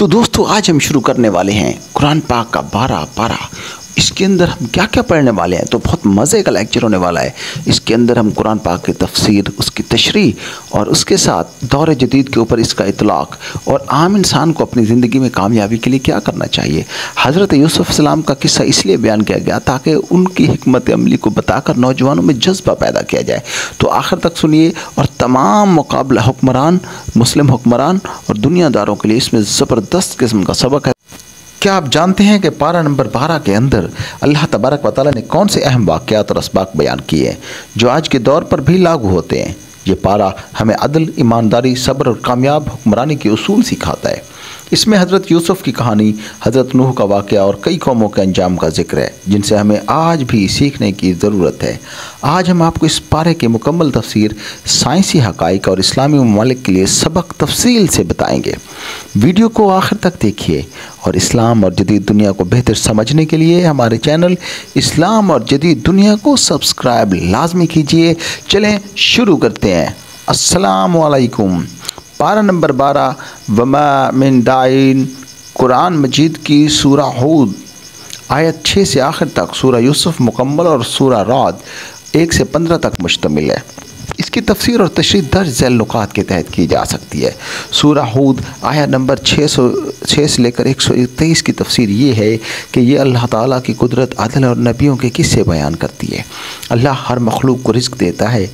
तो दोस्तों आज हम शुरू करने वाले हैं कुरान पाक का 12 पारा। इसके अंदर हम क्या क्या पढ़ने वाले हैं, तो बहुत मज़े का लेक्चर होने वाला है। इसके अंदर हम कुरान पाक की तफसीर, उसकी तशरीह और उसके साथ दौर जदीद के ऊपर इसका इतलाक़ और आम इंसान को अपनी ज़िंदगी में कामयाबी के लिए क्या करना चाहिए। हज़रत यूसुफ़ अलैहिस्सलाम का किस्सा इसलिए बयान किया गया ताकि उनकी हिकमत अमली को बताकर नौजवानों में जज्बा पैदा किया जाए। तो आखिर तक सुनिए और तमाम मुकाबला हुक्मरान, मुस्लिम हुक्मरान और दुनियादारों के लिए इसमें ज़बरदस्त किस्म का सबक है। क्या आप जानते हैं कि पारा नंबर 12 के अंदर अल्लाह तबारक व तआला ने कौन से अहम वाक़यात और असबाक बयान किए हैं जो आज के दौर पर भी लागू होते हैं। ये पारा हमें अदल, ईमानदारी, सब्र और कामयाब हुक्मरानी के उसूल सिखाता है। इसमें हज़रत यूसुफ़ की कहानी, हज़रत नूह का वाक़या और कई कौमों के अंजाम का जिक्र है जिनसे हमें आज भी सीखने की ज़रूरत है। आज हम आपको इस पारे की मुकम्मल तफसीर, साइंसी हक़ाइक़ और इस्लामी ममालिक के लिए सबक तफसील से बताएंगे। वीडियो को आखिर तक देखिए और इस्लाम और जदीद दुनिया को बेहतर समझने के लिए हमारे चैनल इस्लाम और जदीद दुनिया को सब्सक्राइब लाजमी कीजिए। चलें शुरू करते हैं। अस्सलामु अलैकुम। पारा नंबर 12 वमा मिन दाइन, कुरान मजीद की सूरा हूद आयत 6 से आखिर तक, सूरा यूसुफ़ मुकम्मल और सूरा राद 1 से 15 तक मुश्तमिल है। इसकी तफसीर और तशरीह दर्ज झैल नुकात के तहत की जा सकती है। सूरा हूद आयत नंबर 6 से लेकर 123 की तफसीर ये है कि ये अल्लाह ताला की कुदरत, अदल और नबियों के किस्से बयान करती है। अल्लाह हर मखलूक को रिज़्क़ देता है।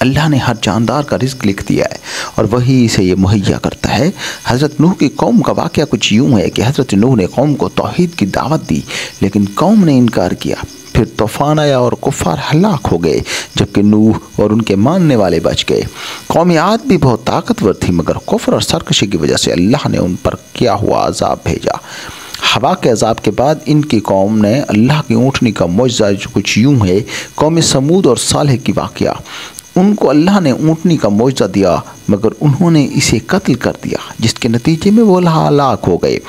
अल्लाह ने हर जानदार का रिज़्क़ लिख दिया है और वही इसे ये मुहैया करता है। हज़रत नूह की कौम का वाक़या कुछ यूँ है कि हज़रत नूह ने कौम को तौहीद की दावत दी, लेकिन कौम ने इनकार किया। फिर तूफ़ान आया और कुफ़ार हलाक हो गए, जबकि नूह और उनके मानने वाले बच गए। कौम आद भी बहुत ताकतवर थी, मगर कुफ़्र और सरकशी की वजह से अल्लाह ने उन पर किया हुआ अज़ाब भेजा। हवा के अज़ाब के बाद इनकी कौम ने अल्लाह की ऊँटनी का मुआज़ा, जो कुछ यूँ है, कौम समूद और सालेह की वाक़या। उनको अल्लाह ने ऊँटनी का मुआवजा दिया, मगर उन्होंने इसे कत्ल कर दिया, जिसके नतीजे में वो हलाक हो गए।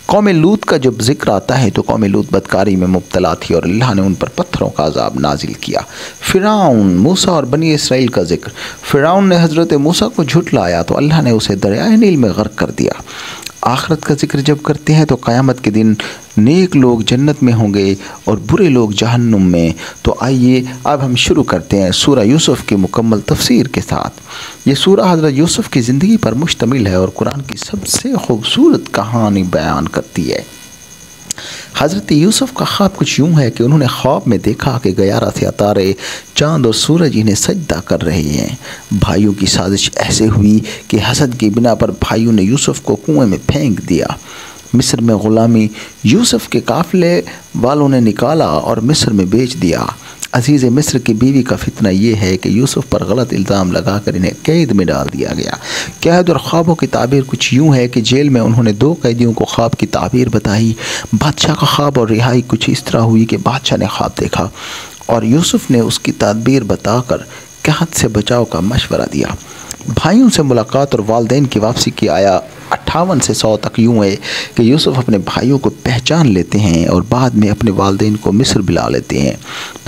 कौम लूत का जब जिक्र आता है तो कौम लूत बदकारी में मुब्तला थी और अल्लाह ने उन पर पत्थरों का अज़ाब नाजिल किया। फ़िरऔन, मूसा और बनी इसराइल का जिक्र। फ़िरऔन ने हज़रत मूसा को झुठलाया तो अल्लाह ने उसे दरियाए नील में गर्क कर दिया। आखिरत का जिक्र जब करते हैं तो क़यामत के दिन नेक लोग जन्नत में होंगे और बुरे लोग जहन्नुम में। तो आइए अब हम शुरू करते हैं सूरा यूसुफ़ की मुकम्मल तफसीर के साथ। ये सूरा हज़रत यूसुफ़ की ज़िंदगी पर मुश्तमिल है और कुरान की सबसे खूबसूरत कहानी बयान करती है। हज़रत यूसुफ़ का ख्वाब कुछ यूँ है कि उन्होंने ख्वाब में देखा कि 11 सितारे, चाँद और सूरज इन्हें सजदा कर रहे हैं। भाइयों की साजिश ऐसे हुई कि हसद की बिना पर भाइयों ने यूसुफ़ को कुएं में फेंक दिया। मिस्र में ग़ुलामी यूसुफ़ के काफ़िले वालों ने निकाला और मिस्र में बेच दिया। अजीज़ मिस्र की बीवी का फितना ये है कि यूसुफ़ पर गलत इल्ज़ाम लगाकर इन्हें कैद में डाल दिया गया। कैद और ख्वाबों की ताबीर कुछ यूँ है कि जेल में उन्होंने 2 कैदियों को ख्वाब की ताबीर बताई। बादशाह का ख्वाब और रिहाई कुछ इस तरह हुई कि बादशाह ने ख्वाब देखा और यूसुफ़ ने उसकी ताबीर बताकर कहत से बचाव का मशवरा दिया। भाइयों से मुलाकात और वालदैन की वापसी की आया 58 से 100 तक यूँ है कि यूसुफ़ अपने भाइयों को पहचान लेते हैं और बाद में अपने वालदैन को मिस्र बुला लेते हैं।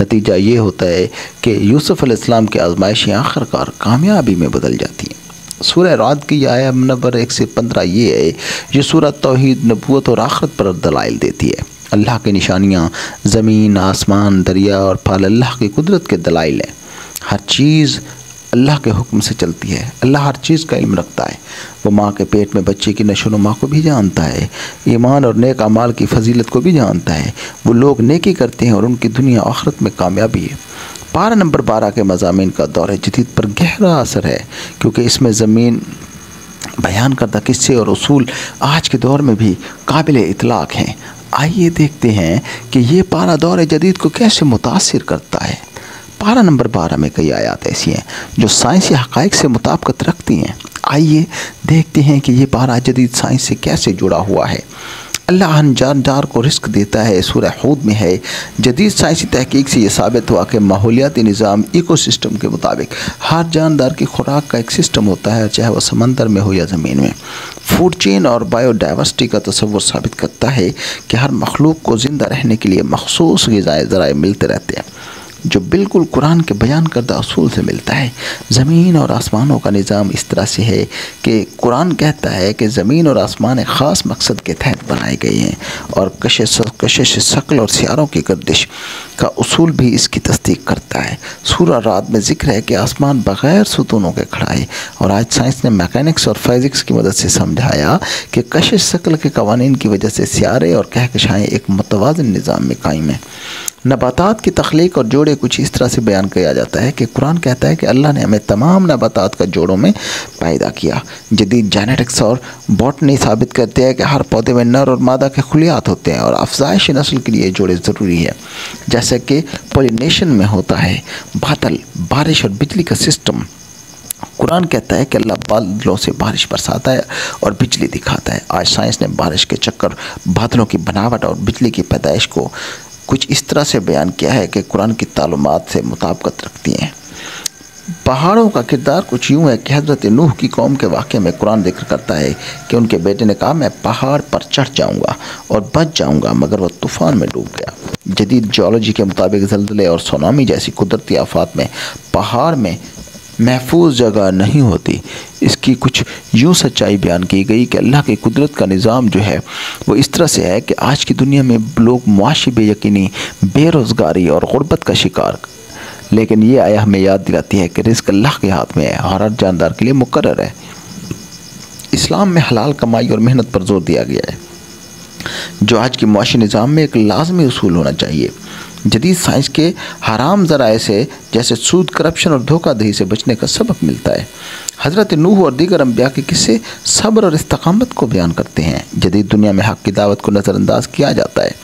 नतीजा ये होता है कि यूसुफ़ अलैहिस्सलाम की आज़माइशें आखिरकार कामयाबी में बदल जाती हैं। सूरह राद की आयत नंबर 1 से 15 ये है, ये सूरह तौहीद, नबूवत और आखिरत पर दलाइल देती है। अल्लाह की निशानियाँ, ज़मीन, आसमान, दरिया और फल अल्लाह की कुदरत के दलाइल हैं। हर चीज़ अल्लाह के हुक्म से चलती है। अल्लाह हर चीज़ का इल्म रखता है। वो माँ के पेट में बच्चे की नशोनुमा को भी जानता है। ईमान और नेक अमाल की फजीलत को भी जानता है। वो लोग नेकी करते हैं और उनकी दुनिया आखिरत में कामयाबी है। पारा नंबर 12 के मज़ामीन का दौर जदीद पर गहरा असर है, क्योंकि इसमें ज़मीन बयान करदा किस्से और उसूल आज के दौर में भी काबिल इतलाक़ हैं। आइए देखते हैं कि ये पारा दौर जदीद को कैसे मुतासिर करता है। पारा नंबर 12 में कई आयत ऐसी हैं जो साइंसी हक़ाइक़ से मुताबिकत रखती हैं। आइए देखते हैं कि ये पारा जदीद साइंस से कैसे जुड़ा हुआ है। अल्लाह जानदार को रिस्क देता है। सूरह हूद में है, जदीद साइंसी तहकीक से ये साबित हुआ कि माहौलियाती निज़ाम इकोसिस्टम के मुताबिक हर जानदार की खुराक का एक सिस्टम होता है, चाहे वह समंदर में हो या ज़मीन में। फूड चेन और बायोडाइवर्सिटी का तस्वुर साबित करता है कि हर मखलूक को ज़िंदा रहने के लिए मखसूस ग़िज़ाई ज़राए मिलते रहते हैं। जो बिल्कुल कुरान के बयान करदा असूल से मिलता है। ज़मीन और आसमानों का निज़ाम इस तरह से है कि कुरान कहता है कि ज़मीन और आसमान एक ख़ास मकसद के तहत बनाए गए हैं और कशिश शक्ल और सियारों की गर्दिश का उसूल भी इसकी तस्दीक करता है। सूरह रात में जिक्र है कि आसमान बग़ैर सुतूनों के खड़ा है, और आज साइंस ने मैकेनिक्स और फिज़िक्स की मदद से समझाया कि कशिश शक्ल के कवानीन की वजह से सियारे और कहकशाएँ एक मुतवाज़िन निज़ाम में कायम है। नबातात की तख्लीक और जोड़े कुछ इस तरह से बयान किया जाता है कि कुरान कहता है कि अल्लाह ने हमें तमाम नबातात का जोड़ों में पैदा किया। जदीद जेनेटिक्स और बॉटनी साबित करते हैं कि हर पौधे में नर और मादा के खुलियात होते हैं और अफजाइश नस्ल के लिए जोड़े ज़रूरी है, जैसे कि पोलिनेशन में होता है। बादल, बारिश और बिजली का सिस्टम। कुरान कहता है कि अल्लाह बादलों से बारिश बरसाता है और बिजली दिखाता है। आज साइंस ने बारिश के चक्कर, बादलों की बनावट और बिजली की पैदाइश को कुछ इस तरह से बयान किया है कि कुरान की तालुमात से मुताबिकत रखती हैं। पहाड़ों का किरदार कुछ यूँ है कि हज़रत नूह की कौम के वाक़े में कुरान जिक्र करता है कि उनके बेटे ने कहा, मैं पहाड़ पर चढ़ जाऊँगा और बच जाऊँगा, मगर वह तूफ़ान में डूब गया। जदीद जियोलॉजी के मुताबिक ज़ल्ज़ले और सुनामी जैसी कुदरती आफात में पहाड़ में महफूज जगह नहीं होती। इसकी कुछ यूँ सच्चाई बयान की गई कि अल्लाह की कुदरत का निज़ाम जो है वो इस तरह से है कि आज की दुनिया में लोग मुआशी बेयकीनी, बेरोज़गारी और गुर्बत का शिकार, लेकिन ये आया हमें याद दिलाती है कि रिज़्क़ अल्लाह के हाथ में है और हर जानदार के लिए मुकर्रर है। इस्लाम में हलाल कमाई और मेहनत पर जोर दिया गया है, जो आज के मुआशी निज़ाम में एक लाजमी उसूल होना चाहिए। जदीद साइंस के हराम ज़राए से जैसे सूद, करप्शन और धोखाधड़ी से बचने का सबक मिलता है। हज़रत नूह और दीगर अंबिया के किस्से सब्र और इस्तकामत को बयान करते हैं। जदीद दुनिया में हक़ की दावत को नज़रअंदाज किया जाता है,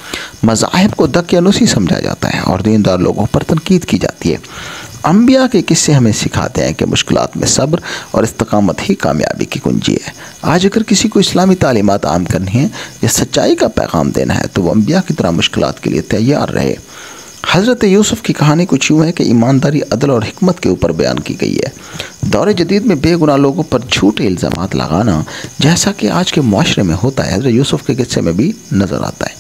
मज़ाहिब को दकियानुसी समझा जाता है और दीनदार लोगों पर तनकीद की जाती है। अंबिया के किस्से हमें सिखाते हैं कि मुश्किलात में सब्र और इस्तकामत ही कामयाबी की कुंजी है। आज अगर किसी को इस्लामी तालीमात आम करनी है या सच्चाई का पैगाम देना है तो वह अंबिया की तरह मुश्किलात के लिए तैयार रहे। हज़रत यूसुफ़ की कहानी कुछ यूँ है कि ईमानदारी, अदल और हिकमत के ऊपर बयान की गई है। दौर जदीद में बेगुनाह लोगों पर झूठे इल्ज़ामात लगाना, जैसा कि आज के मुआशरे में होता है, हज़रत यूसुफ़ के किस्से में भी नज़र आता है।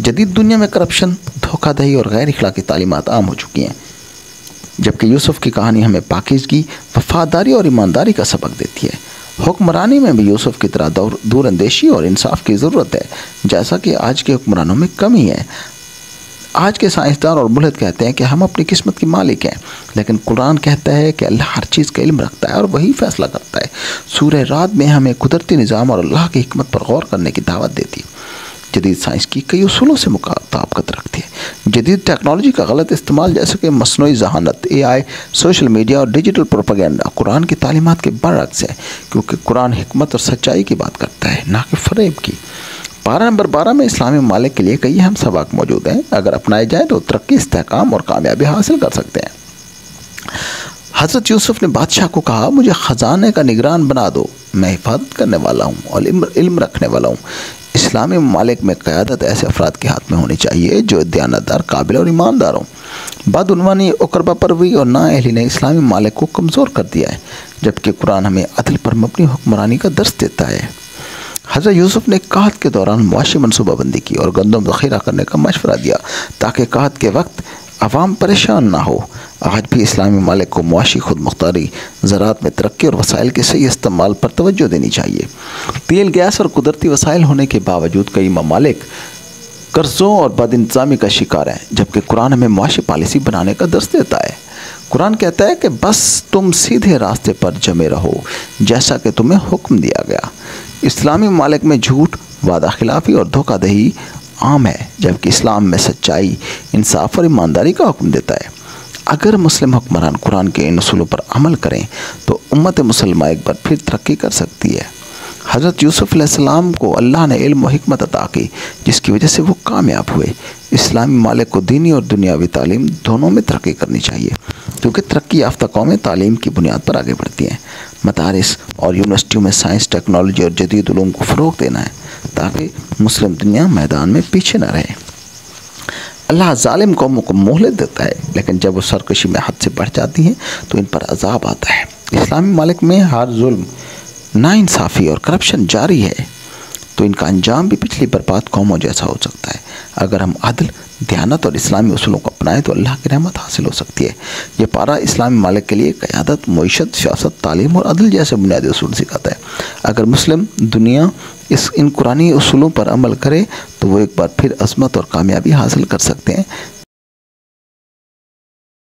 जदीद दुनिया में करप्शन, धोखाधड़ी और गैर अखलाकी तालीमात आम हो चुकी हैं, जबकि यूसुफ़ की कहानी हमें पाकीज़गी, वफ़ादारी और ईमानदारी का सबक देती है। हुक्मरानी में भी यूसुफ़ की तरह दूरअंदेशी और इंसाफ की ज़रूरत है, जैसा कि आज के हुक्मरानों में कमी है। आज के साइंसदान और बुलहद कहते हैं कि हम अपनी किस्मत के मालिक हैं, लेकिन कुरान कहता है कि अल्लाह हर चीज़ का इल्म रखता है और वही फ़ैसला करता है। सूरह रात में हमें कुदरती निज़ाम और अल्लाह की हिकमत पर गौर करने की दावत देती है। जदीद साइंस की कई उसूलों से मुताबिकत रखती है। जदीद टेक्नोलॉजी का गलत इस्तेमाल, जैसे कि मसनूई ज़हानत, AI, सोशल मीडिया और डिजिटल प्रोपेगेंडा, कुरान की तालीमात के बरअक्स है, क्योंकि कुरान हिकमत और सच्चाई की बात करता है, ना कि फ़रेब की। पारा नंबर 12 में इस्लामी ममालिक के लिए कई अहम सबक मौजूद हैं। अगर अपनाए जाए तो तरक्की, इस्तेहकाम और कामयाबी हासिल कर सकते हैं। हज़रत यूसुफ़ ने बादशाह को कहा, मुझे ख़जाने का निगरान बना दो, मैं हिफाजत करने वाला हूँ और इल्म रखने वाला हूँ। इस्लामी ममालिक में क़यादत ऐसे अफराद के हाथ में होनी चाहिए जो दयानतदार, काबिल और ईमानदार हों। बदउनवानी, उकरबा परवी और नाअहली ने इस्लामी ममालिक को कमज़ोर कर दिया है, जबकि कुरान हमें अदल पर मबनी हुक्मरानी का दर्स देता है। हज़रत यूसुफ़ ने कहत के दौरान मुआशी मनसूबाबंदी की और गंदम ज़ख़ीरा करने का मशवरा दिया ताकि कहत के वक्त अवाम परेशान ना हो। आज भी इस्लामी ममालिक को मुआशी खुद मुख्तारी, ज़राअत में तरक्की और वसाइल के सही इस्तेमाल पर तवज्जो देनी चाहिए। तेल, गैस और कुदरती वसाइल होने के बावजूद कई ममालिक कर्ज़ों और बदइंतज़ामी का शिकार हैं, जबकि कुरान हमें मुआशी पॉलिसी बनाने का दर्स देता है। कुरान कहता है कि बस तुम सीधे रास्ते पर जमे रहो, जैसा कि तुम्हें हुक्म दिया गया। इस्लामी ममालिक में झूठ, वादा खिलाफ़ी और धोखाधड़ी आम है, जबकि इस्लाम में सच्चाई, इंसाफ और ईमानदारी का हुक्म देता है। अगर मुस्लिम हुक्मरान कुरान के इन उसूलों पर अमल करें तो उम्मत मुसलमा एक बार फिर तरक्की कर सकती है। हज़रत यूसुफ़ अलैहिस्सलाम को अल्लाह ने इल्म और हिकमत अता की, जिसकी वजह से वो कामयाब हुए। इस्लामी ममालिक को दीनी और दुनियावी तालीम दोनों में तरक्की करनी चाहिए, क्योंकि तरक्की याफ्ता कौमें तालीम की बुनियाद पर आगे बढ़ती हैं। मदारिस और यूनिवर्सिटियों में साइंस, टेक्नोलॉजी और जदीद उलूम को फ़रोग़ देना है, ताकि मुस्लिम दुनिया मैदान में पीछे न रहे। अल्लाह ज़ालिम कौमों को मोहलत देता है, लेकिन जब वो सरकशी में हद से बढ़ जाती हैं तो इन पर अज़ाब आता है। इस्लामी ममालिक में हर जुल्म, नाइंसाफ़ी और करप्शन जारी है, तो इनका अंजाम भी पिछली बर्बाद कौमों जैसा हो सकता है। अगर हम अदल, दयानत और इस्लामी उसूलों का अपनाएं तो अल्लाह की रहमत हासिल हो सकती है। ये पारा इस्लामी मालिक के लिए क़यादत, मईशत, सियासत, तालीम और अदल जैसे बुनियादी उसूल सिखाता है। अगर मुस्लिम दुनिया इन कुरानी उसूलों पर अमल करे तो वो एक बार फिर अज़मत और कामयाबी हासिल कर सकते हैं।